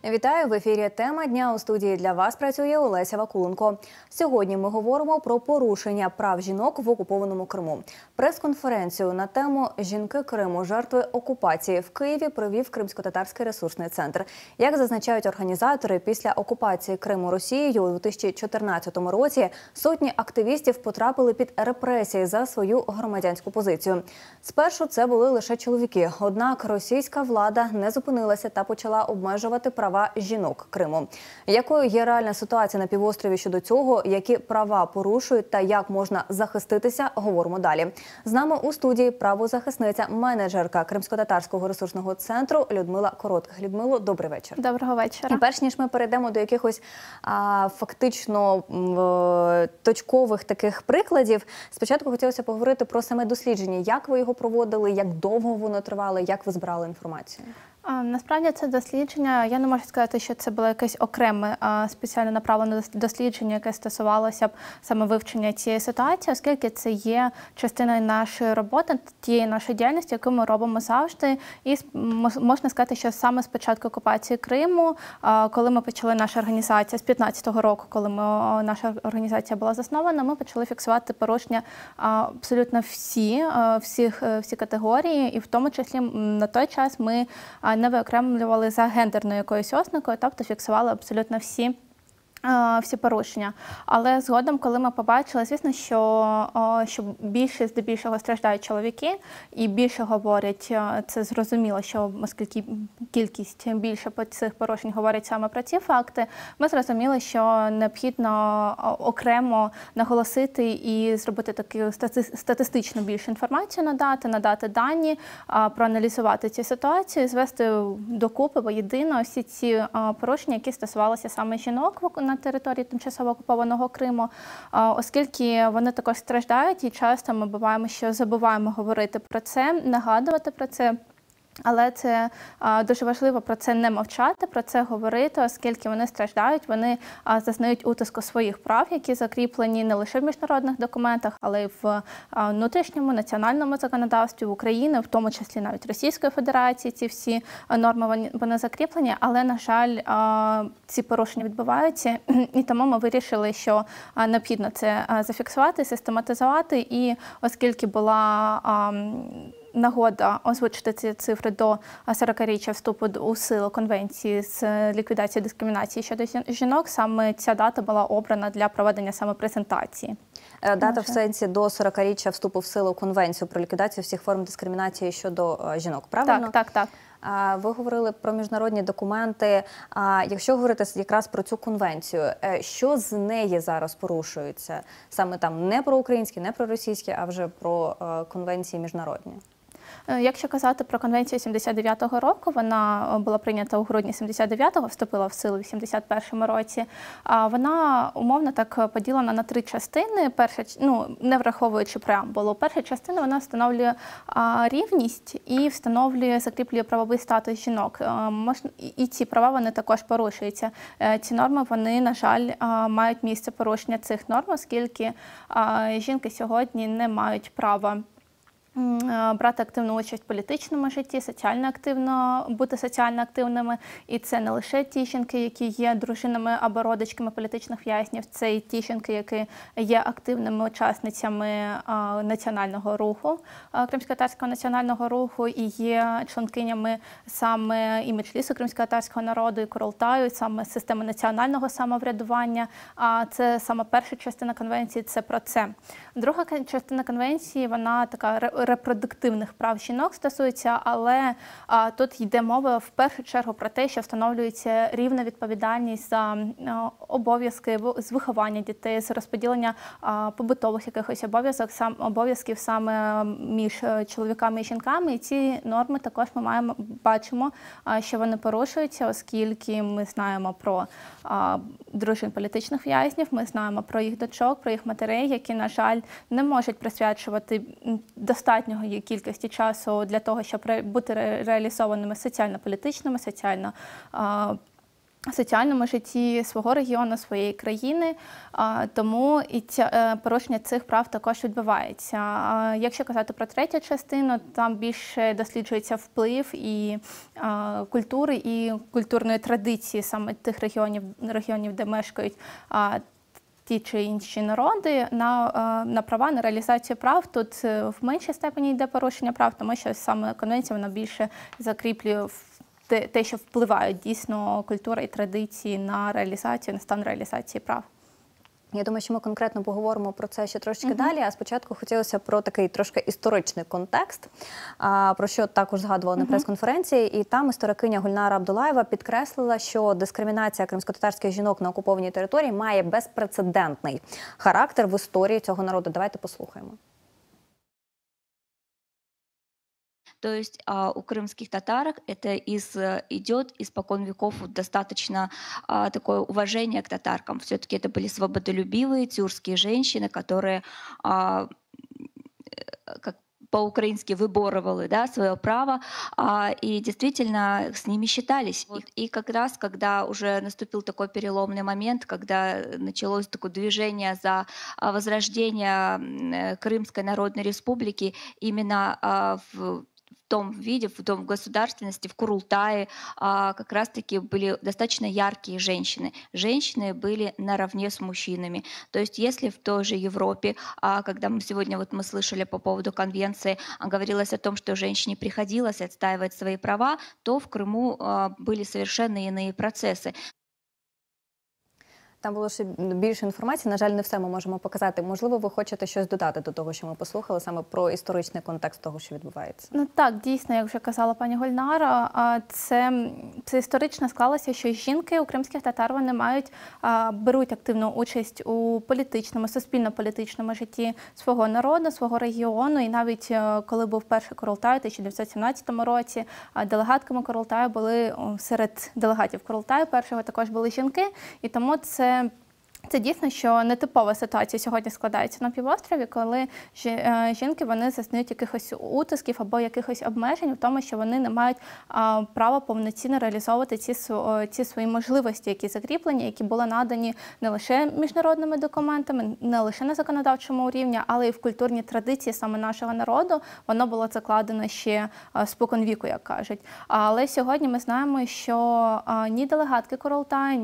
Вітаю! В ефірі «Тема дня». У студії для вас працює Олеся Вакуленко. Сьогодні ми говоримо про порушення прав жінок в окупованому Криму. Прес-конференцію на тему «Жінки Криму. Жертви окупації» в Києві провів Кримсько-татарський ресурсний центр. Як зазначають організатори, після окупації Криму Росією у 2014 році сотні активістів потрапили під репресії за свою громадянську позицію. Спершу це були лише чоловіки, однак російська влада не зупинилася та почала обмежувати права жінок Криму. Якою є реальна ситуація на півострові щодо цього, які права порушують та як можна захиститися, говоримо далі. З нами у студії правозахисниця, менеджерка Кримсько-татарського ресурсного центру Людмила Коротких. Людмило, добрий вечір. Доброго вечора. І перш ніж ми перейдемо до якихось фактично точкових таких прикладів, спочатку хотілося поговорити про саме дослідження. Як ви його проводили, як довго воно тривало, як ви збирали інформацію? Насправді це дослідження, я не можу сказати, що це було якесь окреме спеціально направлене дослідження, яке стосувалося б саме вивчення цієї ситуації, оскільки це є частиною нашої роботи, тієї нашої діяльності, яку ми робимо завжди. І можна сказати, що саме з початку окупації Криму, коли ми почали наша організація, з 2015 року, коли наша організація була заснована, ми почали фіксувати порушення абсолютно всі категорії, і в тому числі на той час ми не виокремлювали за гендерною якоюсь ознакою, тобто фіксували абсолютно всі порушення. Але згодом, коли ми побачили, звісно, що здебільшого страждають чоловіки і більше говорять, це зрозуміло, що оскільки кількість більше по цих порушень говорять саме про ці факти, ми зрозуміли, що необхідно окремо наголосити і зробити таку статистично більшу інформацію надати дані, проаналізувати ці ситуації, звести докупи воєдино всі ці порушення, які стосувалися саме жінок на території тимчасово окупованого Криму, оскільки вони також страждають і часто ми буваємо, що забуваємо говорити про це, нагадувати про це. Але це дуже важливо про це не мовчати, про це говорити, оскільки вони страждають, вони зазнають утиску своїх прав, які закріплені не лише в міжнародних документах, але й в внутрішньому національному законодавстві України, в тому числі навіть Російської Федерації. Ці всі норми вони закріплені, але, на жаль, ці порушення відбуваються, і тому ми вирішили, що необхідно це зафіксувати, систематизувати, і оскільки була нагода озвучити ці цифри до 40-річчя вступу у силу Конвенції з ліквідації дискримінації щодо жінок, саме ця дата була обрана для проведення саме презентації. Дата в сенсі до 40-річчя вступу в силу Конвенцію про ліквідацію всіх форм дискримінації щодо жінок, правильно? Так. Ви говорили про міжнародні документи. Якщо говорити якраз про цю конвенцію, що з неї зараз порушується? Саме там не про українські, не про російські, а вже про конвенції міжнародні. Якщо казати про конвенцію 79-го року, вона була прийнята у грудні 79-го, вступила в силу в 81-му році. Вона умовно так поділена на 3 частини. Перша, не враховуючи преамбулу. Перша частина вона встановлює рівність і закріплює правовий статус жінок. І ці права вони також порушуються. Ці норми, вони, на жаль, мають місце порушення цих норм, оскільки жінки сьогодні не мають права брати активну участь в політичному житті, бути соціально активними. І це не лише ті жінки, які є дружинами або родичками політичних в'язнів, це і ті жінки, які є активними учасницями національного руху, Кримськотатарського національного руху, і є членкинями саме і Меджлісу кримськотатарського народу, і Курултаю, і саме системи національного самоврядування. Це саме перша частина конвенції, це про це. Друга частина конвенції, вона така репродуктивних прав жінок стосується, але тут йде мова в першу чергу про те, що встановлюється рівна відповідальність за обов'язки з виховання дітей, з розподілення побутових якихось обов'язків саме між чоловіками і жінками. І ці норми також ми бачимо, що вони порушуються, оскільки ми знаємо про дружин політичних в'язнів, ми знаємо про їх дочок, про їх матерей, які, на жаль, не можуть присвячувати достатньої кількості часу для того, щоб бути реалізованими соціально-політичними, соціальному житті свого регіону, своєї країни, тому і порушення цих прав також відбувається. Якщо казати про третю частину, там більше досліджується вплив і культури, і культурної традиції саме тих регіонів, де мешкають ті чи інші народи, на права, на реалізацію прав. Тут в меншій степені йде порушення прав, тому що саме конвенція вона більше закріплює те, що впливають дійсно культура і традиції на реалізацію, на стан реалізації прав. Я думаю, що ми конкретно поговоримо про це ще трошки далі, а спочатку хотілося про такий трошки історичний контекст, про що також згадували на прес-конференції, і там історикиня Гульнара Абдулаєва підкреслила, що дискримінація кримськотатарських жінок на окупованій території має безпрецедентний характер в історії цього народу. Давайте послухаємо. То есть у крымских татарок это идет испокон веков достаточно такое уважение к татаркам. Все-таки это были свободолюбивые тюркские женщины, которые как по-украински выборывали, да, свое право, и действительно с ними считались. И как раз, когда уже наступил такой переломный момент, когда началось такое движение за возрождение Крымской Народной Республики, именно в том виде, в том государственности, в Курултае как раз-таки были достаточно яркие женщины. Женщины были наравне с мужчинами. То есть если в той же Европе, когда мы сегодня мы слышали по поводу конвенции, говорилось о том, что женщине приходилось отстаивать свои права, то в Крыму были совершенно иные процессы. Там було ще більше інформації, на жаль, не все ми можемо показати. Можливо, ви хочете щось додати до того, що ми послухали, саме про історичний контекст того, що відбувається? Ну так, дійсно, як вже казала пані Гульнара, це історично склалося, що жінки у кримських татар вони беруть активну участь у політичному, суспільно-політичному житті свого народу, свого регіону. І навіть коли був перший Курултай у 1917 році, делегатками Курултаю були, серед делегатів Курултаю першого також були жінки, і тому це дійсно, що нетипова ситуація сьогодні складається на півострові, коли жінки вони зазнають якихось утисків або якихось обмежень в тому, що вони не мають права повноцінно реалізовувати ці свої можливості, які закріплені, які були надані не лише міжнародними документами, не лише на законодавчому рівні, але й в культурній традиції саме нашого народу. Воно було закладено ще споконвіку, як кажуть. Але сьогодні ми знаємо, що ні делегатки Курултаю,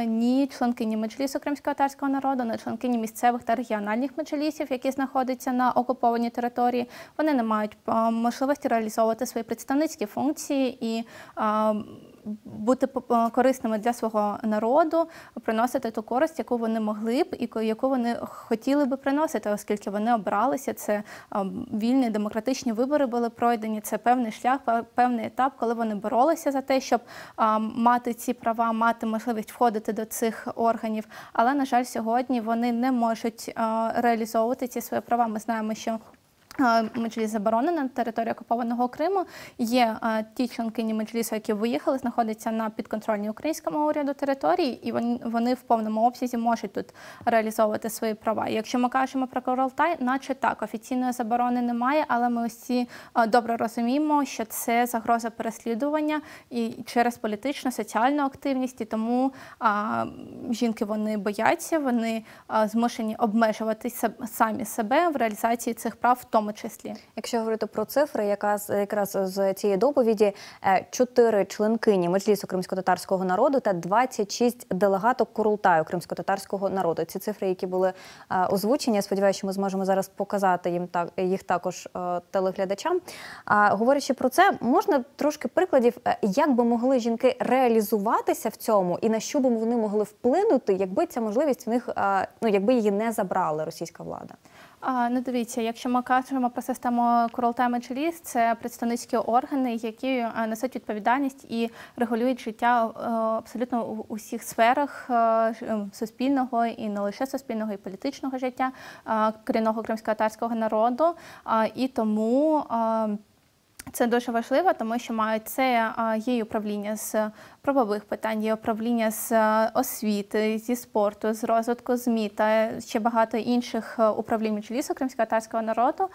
ні членкині Меджлісу кримськотатарського народу, ні членкині місцевих та регіональних меджлісів, які знаходяться на окупованій території, вони не мають можливості реалізовувати свої представницькі функції і бути корисними для свого народу, приносити ту користь, яку вони могли б і яку вони хотіли би приносити, оскільки вони обралися. Це вільні демократичні вибори були пройдені, це певний шлях, певний етап, коли вони боролися за те, щоб мати ці права, мати можливість входити до цих органів. Але, на жаль, сьогодні вони не можуть реалізовувати ці свої права. Ми знаємо, що Меджліс заборонена на території окупованого Криму. Є ті членкині Меджлісу, які виїхали, знаходяться на підконтрольній українському уряду території, і вони в повному обсязі можуть тут реалізовувати свої права. І якщо ми кажемо про Курултай, наче так, офіційної заборони немає, але ми всі добре розуміємо, що це загроза переслідування і через політичну, соціальну активність, і тому жінки вони бояться, вони змушені обмежувати самі себе в реалізації цих прав в тому числі. Якщо говорити про цифри, якраз з цієї доповіді, 4 членкині Меджлісу кримськотатарського народу та 26 делегаток Курултаю кримськотатарського народу. Ці цифри, які були озвучені, я сподіваюся, що ми зможемо зараз показати їх також телеглядачам. Говорячи про це, можна трошки прикладів, як би могли жінки реалізуватися в цьому і на що би вони могли вплинути, якби ця можливість в них, якби її не забрала російська влада? Ну, дивіться, якщо ми кажемо про систему Курултай-Меджліс, це представницькі органи, які несуть відповідальність і регулюють життя абсолютно у усіх сферах суспільного і не лише суспільного, і політичного життя корінного кримськотатарського народу. І тому Це дуже важливо, тому що є і управління з правових питань, є управління з освіти, зі спорту, з розвитку ЗМІ та ще багато інших управлінь Меджлісу кримськотатарського народу,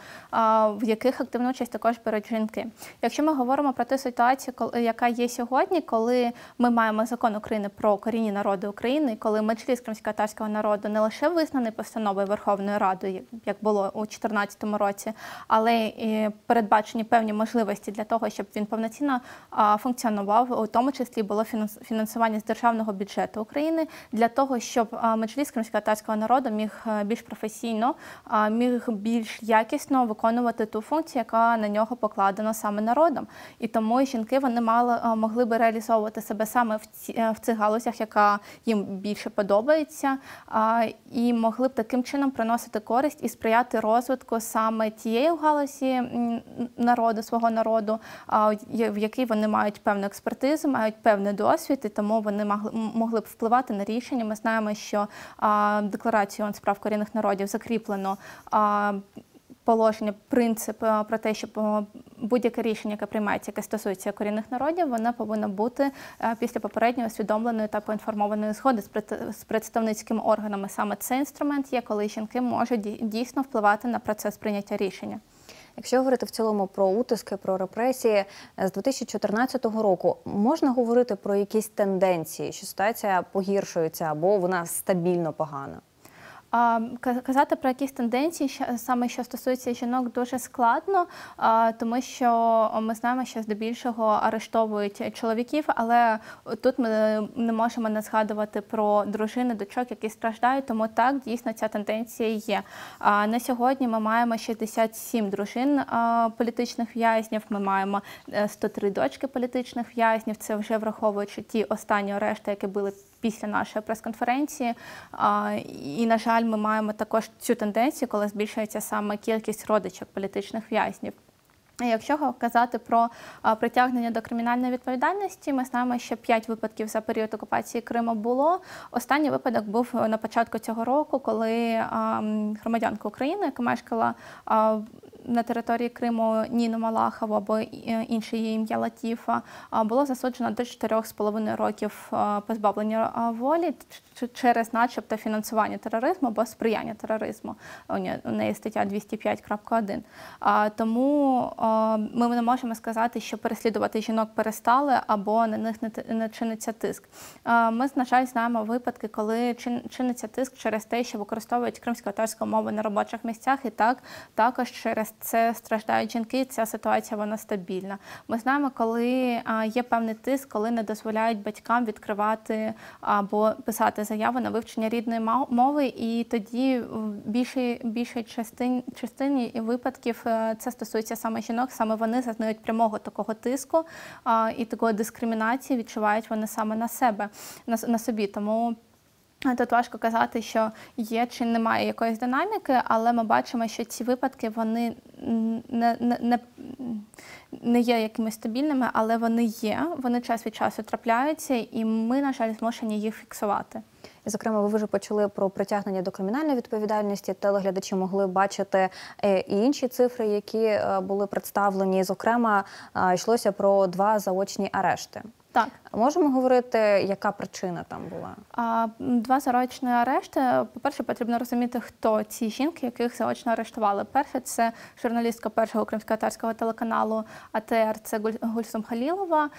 в яких активну участь також беруть жінки. Якщо ми говоримо про ту ситуацію, яка є сьогодні, коли ми маємо закон України про корінні народи України, коли Меджліс кримськотатарського народу не лише визнаний постановою Верховної Ради, як було у 2014 році, але і передбачені певні можливості для того, щоб він повноцінно функціонував, у тому числі було фінансування з державного бюджету України, для того, щоб Меджліс кримськотатарського народу міг більш професійно, міг більш якісно виконувати ту функцію, яка на нього покладена саме народом. І тому жінки вони могли би реалізовувати себе саме в цих галузях, яка їм більше подобається, і могли б таким чином приносити користь і сприяти розвитку саме тієї галузі народу, свого народу, в якій вони мають певну експертизу, мають певний досвід, і тому вони могли б впливати на рішення. Ми знаємо, що Декларацією ООН з прав корінних народів закріплено положення, принцип про те, що будь-яке рішення, яке приймається, яке стосується корінних народів, воно повинно бути після попередньо усвідомленої та поінформованої згоди з представницькими органами. Саме цей інструмент є, коли жінки можуть дійсно впливати на процес прийняття рішення. Якщо говорити в цілому про утиски, про репресії, з 2014 року можна говорити про якісь тенденції, що ситуація погіршується або вона стабільно погана? Казати про якісь тенденції, саме що стосується жінок, дуже складно, тому що ми знаємо, що здебільшого арештовують чоловіків, але тут ми не можемо не згадувати про дружини, дочок, які страждають, тому так, дійсно, ця тенденція є. На сьогодні ми маємо 67 дружин політичних в'язнів, ми маємо 103 дочки політичних в'язнів, це вже враховуючи ті останні арешти, які були після нашої прес-конференції. І, на жаль, ми маємо також цю тенденцію, коли збільшується саме кількість родичок політичних в'язнів. Якщо казати про притягнення до кримінальної відповідальності, ми знаємо, що 5 випадків за період окупації Криму було. Останній випадок був на початку цього року, коли громадянка України, яка мешкала на території Криму, Ніну Малахову або інше її ім'я Латіфа, було засуджено до 4,5 років позбавлення волі через начебто фінансування тероризму або сприяння тероризму. У неї стаття 205.1. Тому ми не можемо сказати, що переслідувати жінок перестали або на них не чиниться тиск. Ми, на жаль, знаємо випадки, коли чиниться тиск через те, що використовують кримськотатарську мову на робочих місцях, і також через це страждають жінки, ця ситуація вона стабільна. Ми знаємо, коли є певний тиск, коли не дозволяють батькам відкривати або писати заяви на вивчення рідної мови, і тоді в більшій частині випадків це стосується саме жінок, саме вони зазнають прямого такого тиску і такої дискримінації відчувають вони саме на себе, на собі. Тому тут важко казати, що є чи немає якоїсь динаміки, але ми бачимо, що ці випадки вони не є якимись стабільними, але вони є, вони час від часу трапляються, і ми, на жаль, змушені їх фіксувати. І, зокрема, ви вже почали про притягнення до кримінальної відповідальності. Телеглядачі могли бачити і інші цифри, які були представлені. Зокрема, йшлося про 2 заочні арешти. Так. Можемо говорити, яка причина там була? 2 заочні арешти. По-перше, потрібно розуміти, хто ці жінки, яких заочно арештували. Перше, це журналістка першого кримськотатарського телеканалу АТР, це Гульсум Халілова.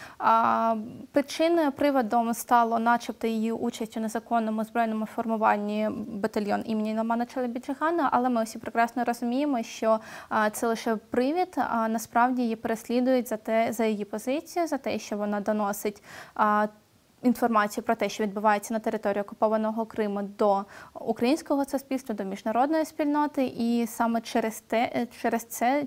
Причиною, приводом стало начебто її участь у незаконному збройному формуванні батальйон імені Номана Челебіджигана, але ми всі прекрасно розуміємо, що це лише привід, а насправді її переслідують за її позицію, за те, що вона доносить інформацію про те, що відбувається на території окупованого Криму, до українського суспільства, до міжнародної спільноти, і саме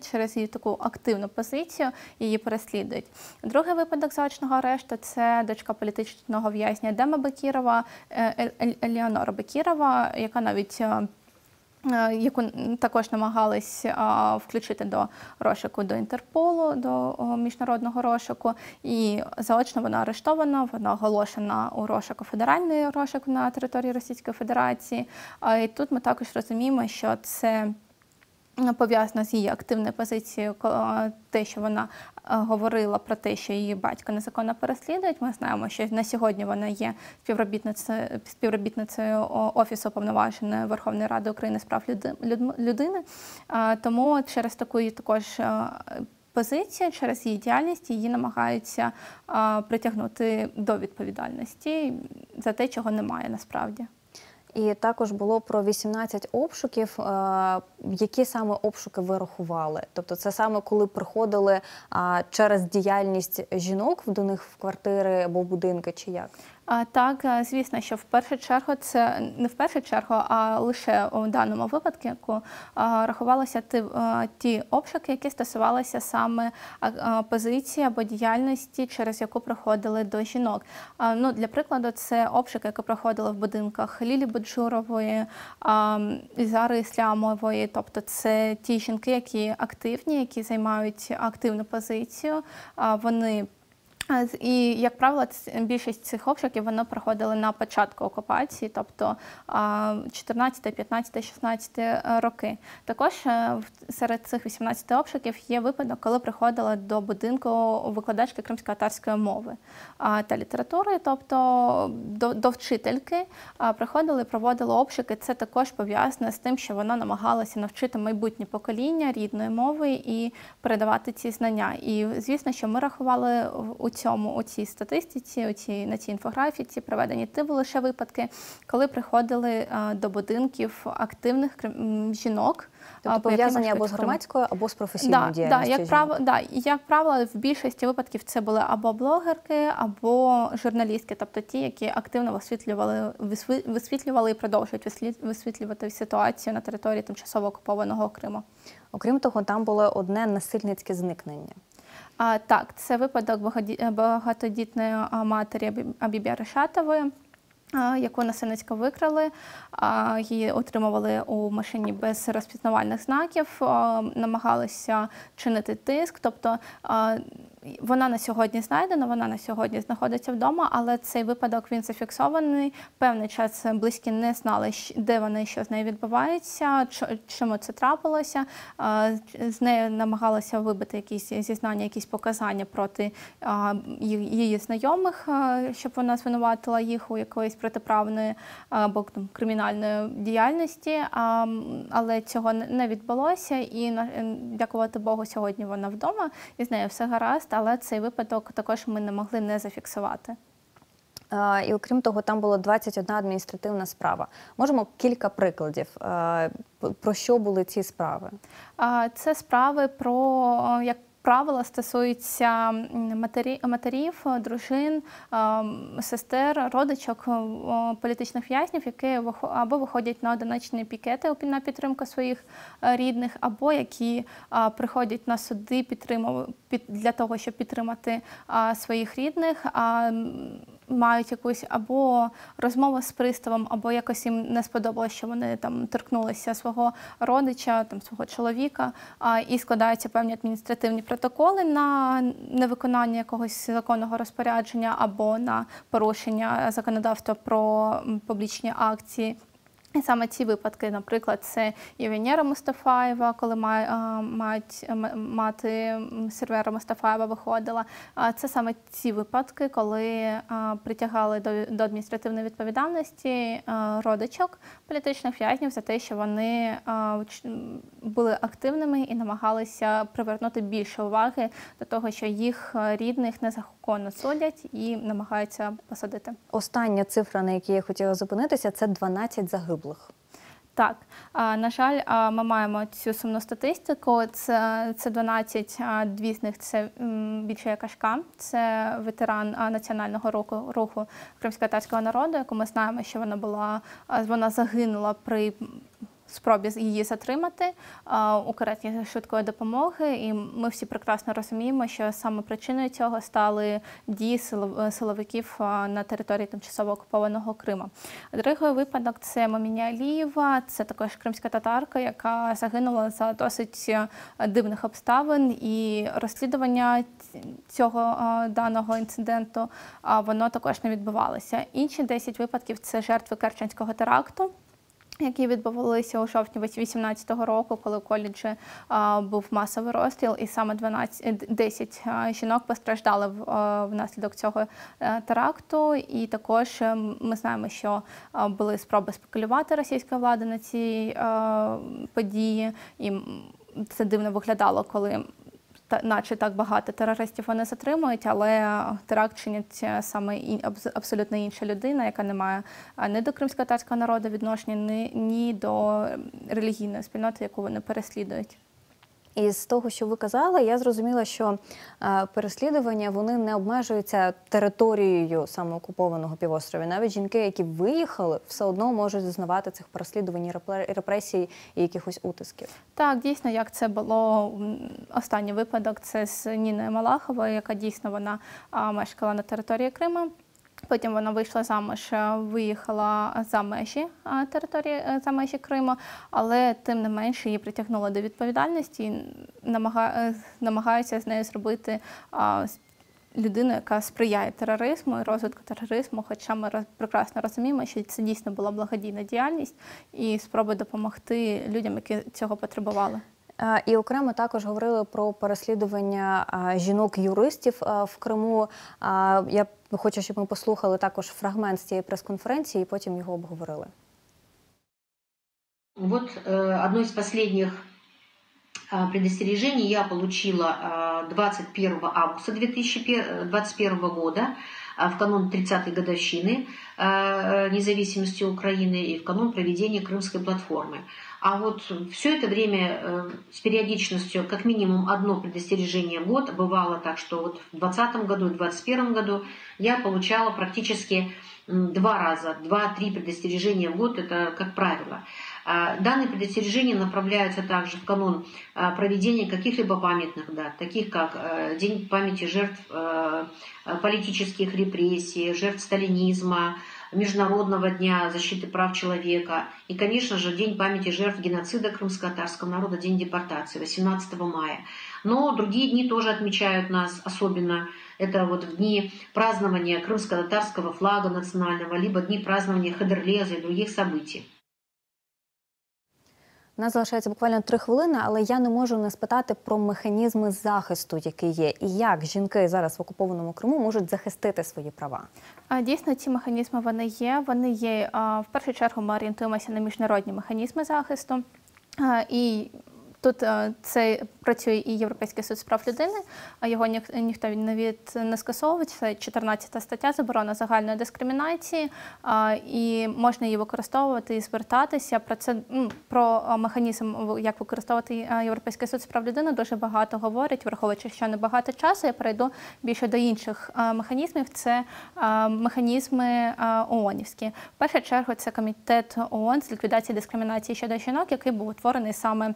через її таку активну позицію її переслідують. Другий випадок заочного арешту – це дочка політичного в'язня Едема Бекірова, Елеонора Бекірова, яка навіть яку також намагались включити до розшуку до Інтерполу, до міжнародного розшуку. І заочно вона арештована, вона оголошена у розшуку, федеральний розшук на території Російської Федерації. І тут ми також розуміємо, що це пов'язано з її активною позицією, те, що вона говорила про те, що її батько незаконно переслідують. Ми знаємо, що на сьогодні вона є співробітницею Офісу Уповноваженої Верховної Ради України з прав людини. Тому через таку також позицію, через її діяльність її намагаються притягнути до відповідальності за те, чого немає насправді. І також було про 18 обшуків. Які саме обшуки ви рахували? Тобто це саме коли приходили через діяльність жінок до них в квартири або в будинки, чи як? Так, звісно, що в першу чергу, це не в першу чергу, а лише у даному випадку рахувалися ті обшуки, які стосувалися саме позиції або діяльності, через яку приходили до жінок. Ну, для прикладу, це обшуки, які проходили в будинках Лілі Боджурової, Ізари Іслямової, тобто це ті жінки, які активні, які займають активну позицію, вони. І, як правило, більшість цих обшуків вони проходили на початку окупації, тобто 14, 15, 16 роки. Також серед цих 18 обшуків є випадок, коли приходила до будинку викладачки кримськотатарської мови та літератури, тобто до вчительки приходили і проводили обшуки. Це також пов'язане з тим, що вона намагалася навчити майбутнє покоління рідної мови і передавати ці знання. І, звісно, що ми рахували у цій статистиці, на цій інфографіці приведені лише випадки, коли приходили до будинків активних жінок. Тобто пов'язані або з громадською, або з професійною діяльністю. Як правило, в більшості випадків це були або блогерки, або журналістки, тобто ті, які активно висвітлювали і продовжують висвітлювати ситуацію на території тимчасово окупованого Криму. Окрім того, там було одне насильницьке зникнення. Так, це випадок багатодітної матері Абібі Решатової, яку насильницько викрали, її отримували у машині без розпізнавальних знаків, намагалися чинити тиск, тобто вона на сьогодні знайдена, вона на сьогодні знаходиться вдома, але цей випадок він зафіксований. Певний час близькі не знали, де вона і що з нею відбувається, чому це трапилося. З нею намагалися вибити якісь зізнання, якісь показання проти її знайомих, щоб вона звинуватила їх у якоїсь протиправної або кримінальної діяльності, але цього не відбулося, і, дякувати Богу, сьогодні вона вдома, і з нею все гаразд, але цей випадок також ми не могли не зафіксувати. І окрім того, там було 21 адміністративна справа. Можемо кілька прикладів, про що були ці справи? Це справи про, як правило, стосуються матерів, дружин, сестер, родичок політичних в'язнів, які або виходять на одиночні пікети на підтримку своїх рідних, або які приходять на суди для того, щоб підтримати своїх рідних, мають якусь або розмову з приставом, або якось їм не сподобалося, що вони там торкнулися свого родича, там свого чоловіка, і складаються певні адміністративні протоколи на невиконання якогось законного розпорядження або на порушення законодавства про публічні акції. І саме ці випадки, наприклад, це Євгенія Мустафаєва, коли мати Сервера Мустафаєва виходила. Це саме ці випадки, коли притягали до адміністративної відповідальності родичок політичних в'язнів за те, що вони були активними і намагалися привернути більше уваги до того, що їх рідних незаконно судять і намагаються посадити. Остання цифра, на якій я хотіла зупинитися, це 12 загиблих. Так, на жаль, ми маємо цю сумну статистику. Це 12, дві з них це Більшая Кашка, це ветеран національного руху кримськотатарського народу, яку ми знаємо, що вона загинула при спробі її затримати у кареті швидкої допомоги. І ми всі прекрасно розуміємо, що саме причиною цього стали дії силовиків на території тимчасово окупованого Криму. Другий випадок – це Моміня Алієва, це також кримська татарка, яка загинула за досить дивних обставин. І розслідування цього даного інциденту, воно також не відбувалося. Інші 10 випадків – це жертви Керченського теракту. які відбувалися у жовтні 2018 року, коли у коледжі був масовий розстріл, і саме 10 жінок постраждали внаслідок цього теракту. І також ми знаємо, що були спроби спекулювати російською владою на ці події, і це дивно виглядало, коли наче так багато терористів вони затримують, але теракт чинять саме абсолютно інша людина, яка не має ні до кримськотатарського народу відношення, ні до релігійної спільноти, яку вони переслідують. І з того, що ви казали, я зрозуміла, що переслідування вони не обмежуються територією саме окупованого півострова. Навіть жінки, які виїхали, все одно можуть зазнавати цих переслідувань, репресій і якихось утисків. Так, дійсно, як це було останній випадок, це з Ніною Малаховою, яка дійсно вона мешкала на території Криму. Потім вона вийшла заміж, виїхала за межі території, за межі Криму, але тим не менше її притягнули до відповідальності і намагаються з нею зробити людину, яка сприяє тероризму і розвитку тероризму, хоча ми прекрасно розуміємо, що це дійсно була благодійна діяльність і спроби допомогти людям, які цього потребували. І окремо також говорили про переслідування жінок-юристів в Криму. Я хочу, щоб ми послухали також фрагмент з цієї прес-конференції і потім його обговорили. Вот одно из последних предостережений я получила 21 августа 2021 года, в канун 30-й годовщины независимости Украины и в канун проведения Крымской платформы. А вот все это время с периодичностью как минимум одно предостережение в год. Бывало так, что вот в 2020 году и в 2021 году я получала практически 2-3 предостережения в год, это как правило. Данные предостережения направляются также в канун проведения каких-либо памятных дат, таких как День памяти жертв политических репрессий, жертв сталинизма, Международного дня защиты прав человека и, конечно же, День памяти жертв геноцида крымско-татарского народа, День депортации, 18 мая. Но другие дни тоже отмечают нас особенно. Это вот в дни празднования крымско-татарского флага национального, либо дни празднования Хадерлеза и других событий. У нас залишається буквально 3 хвилини, але я не можу не спитати про механізми захисту, які є, і як жінки зараз в окупованому Криму можуть захистити свої права. Дійсно, ці механізми вони є. В першу чергу ми орієнтуємося на міжнародні механізми захисту. І тут це працює і Європейський суд з прав людини, а його ніхто не скасовує. Це 14 стаття «Заборона загальної дискримінації», і можна її використовувати і звертатися. Про механізм, як використовувати Європейський суд з прав людини, дуже багато говорять, враховуючи, що небагато часу. Я перейду більше до інших механізмів. Це механізми ООНівські. В першу чергу це комітет ООН з ліквідації дискримінації щодо жінок, який був утворений саме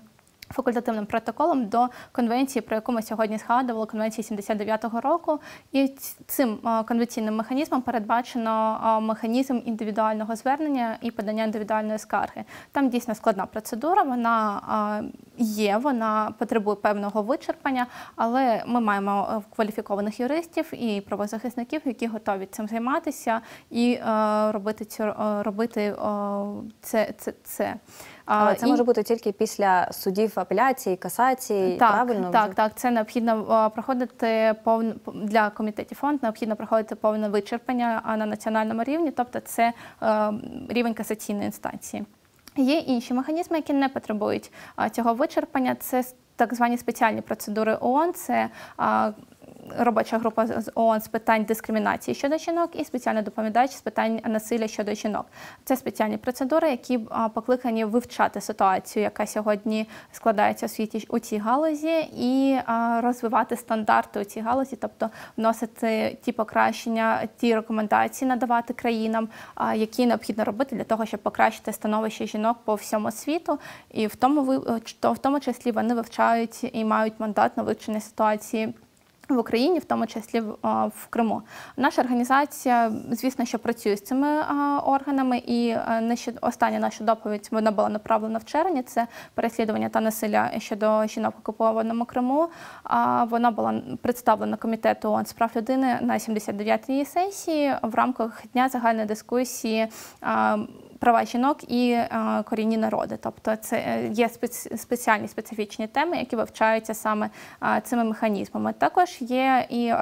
факультативним протоколом до конвенції, про яку ми сьогодні згадували, конвенції 79-го року. І цим конвенційним механізмом передбачено механізм індивідуального звернення і подання індивідуальної скарги. Там дійсно складна процедура, вона є, вона потребує певного вичерпання, але ми маємо кваліфікованих юристів і правозахисників, які готові цим займатися і робити це. Але це може бути тільки після судів апеляції, касації, правильно? Так. Це необхідно проходити для комітетів ФОНД, необхідно проходити повне вичерпання на національному рівні, тобто це рівень касаційної інстанції. Є інші механізми, які не потребують цього вичерпання. Це так звані спеціальні процедури ООН, це робоча група з ООН з питань дискримінації щодо жінок і спеціальний доповідач з питань насилля щодо жінок. Це спеціальні процедури, які покликані вивчати ситуацію, яка сьогодні складається у світі у цій галузі, і розвивати стандарти у цій галузі, тобто вносити ті покращення, ті рекомендації надавати країнам, які необхідно робити для того, щоб покращити становище жінок по всьому світу. І в тому числі вони вивчають і мають мандат на вивчення ситуації в Україні, в тому числі в Криму. Наша організація, звісно, що працює з цими органами, і остання наша доповідь, вона була направлена в червні, це переслідування та насилля щодо жінок в окупованому Криму. Вона була представлена Комітету ООН з прав людини на 79-й сесії в рамках Дня загальної дискусії права жінок і корінні народи. Тобто це є спеціальні специфічні теми, які вивчаються саме цими механізмами. Також є і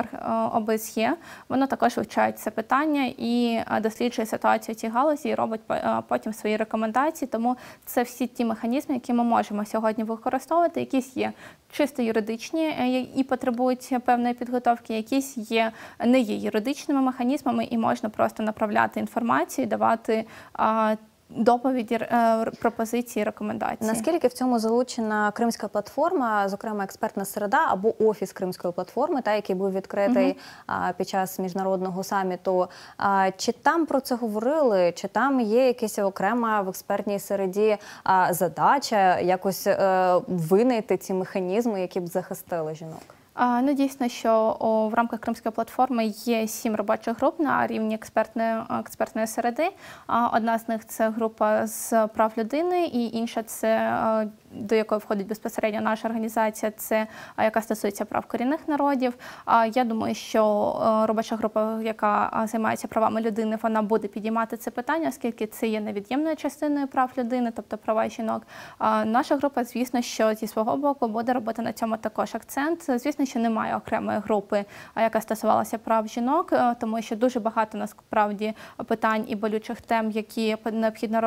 ОБСЄ, воно також вивчає це питання і досліджує ситуацію в цій галузі і робить потім свої рекомендації. Тому це всі ті механізми, які ми можемо сьогодні використовувати, якісь є чисто юридичні і потребують певної підготовки, якісь не є юридичними механізмами і можна просто направляти інформацію, давати доповіді, пропозиції, рекомендації. Наскільки в цьому залучена Кримська платформа, зокрема експертна середа або офіс Кримської платформи, який був відкритий під час міжнародного саміту? Чи там про це говорили, чи там є якась окрема в експертній середі задача якось винайти ці механізми, які б захистили жінок? Ну, дійсно, що в рамках Кримської платформи є 7 робочих груп на рівні експертної середи. Одна з них – це група з прав людини, і інша – це, до якої входить безпосередньо наша організація, це яка стосується прав корінних народів. Я думаю, що робоча група, яка займається правами людини, вона буде підіймати це питання, оскільки це є невід'ємною частиною прав людини, тобто права жінок. Наша група, звісно, що зі свого боку буде робити на цьому також акцент. Звісно, що немає окремої групи, яка стосувалася прав жінок, тому що дуже багато насправді питань і болючих тем, які необхідно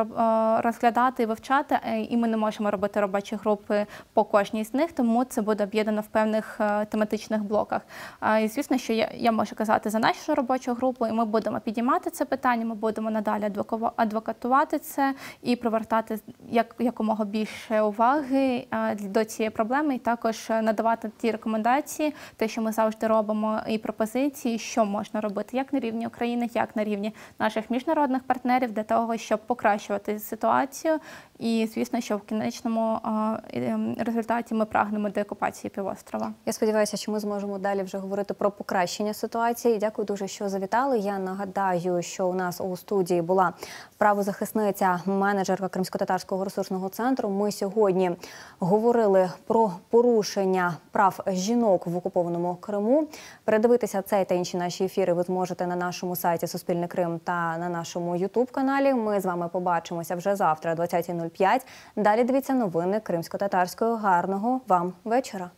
розглядати і вивчати, і ми не можемо робити робочі групи по кожній з них, тому це буде об'єднано в певних тематичних блоках. І звісно, що я можу казати за нашу робочу групу, і ми будемо підіймати це питання, ми будемо надалі адвокатувати це і привертати якомога більше уваги до цієї проблеми, і також надавати ті рекомендації, те, що ми завжди робимо, і пропозиції, що можна робити як на рівні України, як на рівні наших міжнародних партнерів для того, щоб покращувати ситуацію. І, звісно, що в кінечному результаті ми прагнемо деокупації півострова. Я сподіваюся, що ми зможемо далі вже говорити про покращення ситуації. Дякую дуже, що завітали. Я нагадаю, що у нас у студії була правозахисниця, менеджерка Кримсько-татарського ресурсного центру. Ми сьогодні говорили про порушення прав жінок в окупованому Криму. Передивитися цей та інші наші ефіри ви зможете на нашому сайті Суспільне Крим та на нашому YouTube-каналі. Ми з вами побачимося вже завтра о 20:05. Далі дивіться новини кримсько-татарської. Гарного вам вечора.